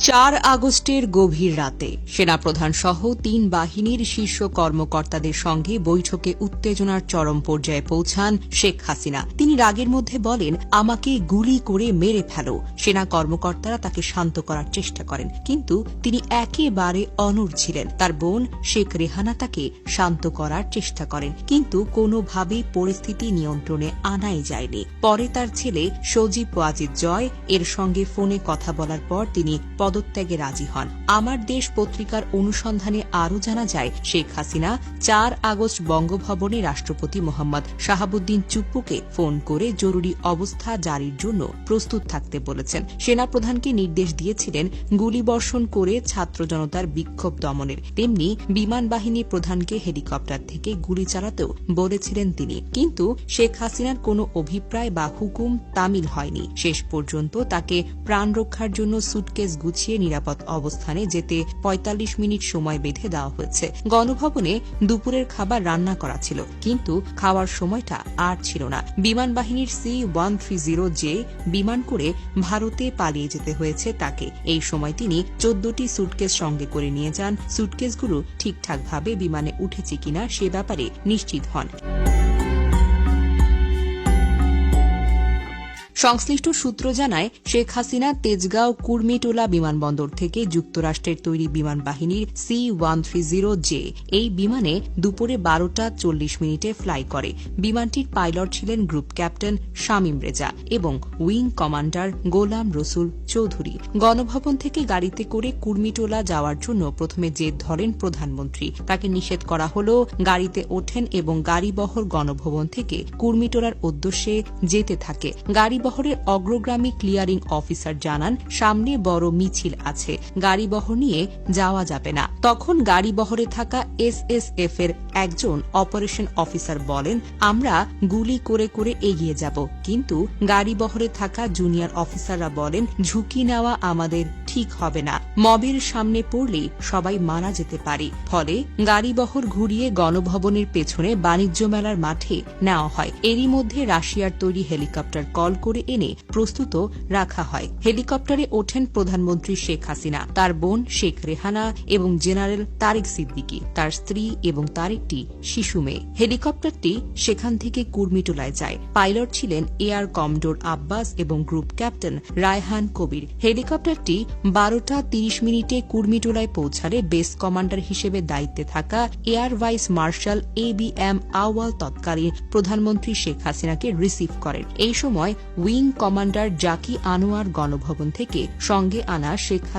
4 আগস্টের গভীর রাতে সেনাপ্রধান সহ 3 বাহিনীর শীর্ষ কর্মকর্তাদের সঙ্গে বৈঠকে উত্তেজনার চরম পর্যায়ে পৌঁছান শেখ হাসিনা। তিনি রাগের মধ্যে বলেন, আমাকে গুলি করে মেরে ফেলো। সেনা কর্মকর্তারা তাকে শান্ত করার চেষ্টা করেন, কিন্তু তিনি একেবারে অনড় ছিলেন। তার বোন শেখ রেহানা তাকে শান্ত করার চেষ্টা করেন, কিন্তু কোনোভাবেই পরিস্থিতি নিয়ন্ত্রণে আনাই যায়নি। পরে তার ছেলে সজীব ওয়াজিদ জয় এর সঙ্গে ফোনে কথা বলার পর তিনি পদত্যাগে রাজি হন। আমার দেশ পত্রিকার অনুসন্ধানে আরও জানা যায়, শেখ হাসিনা 4 আগস্ট বঙ্গভবনে রাষ্ট্রপতি মোহাম্মদ শাহাবুদ্দিন চুপ্পুকে ফোন করে জরুরি অবস্থা জারির জন্য প্রস্তুত থাকতে বলেছেন। সেনাপ্রধানকে নির্দেশ দিয়েছিলেন গুলিবর্ষণ করে ছাত্র জনতার বিক্ষোভ দমনের, তেমনি বিমান বাহিনী প্রধানকে হেলিকপ্টার থেকে গুলি চালাতেও বলেছিলেন তিনি। কিন্তু শেখ হাসিনার কোনো অভিপ্রায় বা হুকুম তামিল হয়নি। শেষ পর্যন্ত তাকে প্রাণ রক্ষার জন্য সুটকেস গুছিয়ে নিরাপদ অবস্থানে যেতে 45 মিনিট সময় বেঁধে দেওয়া হয়েছে। গণভবনে দুপুরের খাবার রান্না করা ছিল, কিন্তু খাওয়ার সময়টা আর ছিল না। বিমান বাহিনীর C-130J বিমান করে ভারতে পালিয়ে যেতে হয়েছে তাকে। এই সময় তিনি 14টি সুটকেস সঙ্গে করে নিয়ে যান। সুটকেসগুলো ঠিকঠাকভাবে বিমানে উঠেছে কিনা সে ব্যাপারে নিশ্চিত হন। সংশ্লিষ্ট সূত্র জানায়, শেখ হাসিনা তেজগাঁও কুর্মিটোলা বিমানবন্দর থেকে যুক্তরাষ্ট্রের তৈরি বিমান বাহিনীর C-130J এই বিমানে দুপুরে 12:40 ফ্লাই করে। বিমানটির পাইলট ছিলেন গ্রুপ ক্যাপ্টেন শামীম রেজা এবং উইং কমান্ডার গোলাম রসুল চৌধুরী। গণভবন থেকে গাড়িতে করে কুর্মিটোলা যাওয়ার জন্য প্রথমে জেদ ধরেন প্রধানমন্ত্রী। তাকে নিষেধ করা হল। গাড়িতে ওঠেন এবং গাড়িবহর গণভবন থেকে কুর্মিটোলার উদ্দেশ্যে যেতে থাকে। গাড়িবহরের অগ্রগামী ক্লিয়ারিং অফিসার জানান, সামনে বড় মিছিল আছে, গাড়িবহর নিয়ে যাওয়া যাবে না। তখন গাড়িবহরে থাকা SSF এর একজন অপারেশন অফিসার বলেন, আমরা গুলি করে করে এগিয়ে যাব। কিন্তু গাড়িবহরে থাকা জুনিয়র অফিসাররা বলেন, ঝুঁকি নেওয়া আমাদের ঠিক হবে না। মবের সামনে পড়লেই সবাই মারা যেতে পারে। ফলে গাড়িবহর ঘুরিয়ে গণভবনের পেছনে বাণিজ্য মেলার মাঠে নেওয়া হয়। এরই মধ্যে রাশিয়ার তৈরি হেলিকপ্টার কল করে এনে প্রস্তুত রাখা হয়। হেলিকপ্টারে ওঠেন প্রধানমন্ত্রী শেখ হাসিনা, তার বোন শেখ রেহানা এবং জেনারেল তারেক সিদ্দিকী, তার স্ত্রী এবং তার একটি শিশু মেয়ে। হেলিকপ্টারটি সেখান থেকে কুর্মিটোলায় যায়। পাইলট ছিলেন এয়ার কমডোর আব্বাস এবং গ্রুপ ক্যাপ্টেন রায়হান কবির। হেলিকপ্টারটি 12:30 কুর্মিটোলায় পৌঁছালে বেস কমান্ডার হিসেবে দায়িত্বে থাকা এয়ার ভাইস মার্শাল ABM আউয়াল তৎকালীন প্রধানমন্ত্রী শেখ হাসিনাকে রিসিভ করেন। এই সময় উইং কমান্ডার জাকি আনোয়ার গণভবন থেকে সঙ্গে আনা শেখ হাসিনা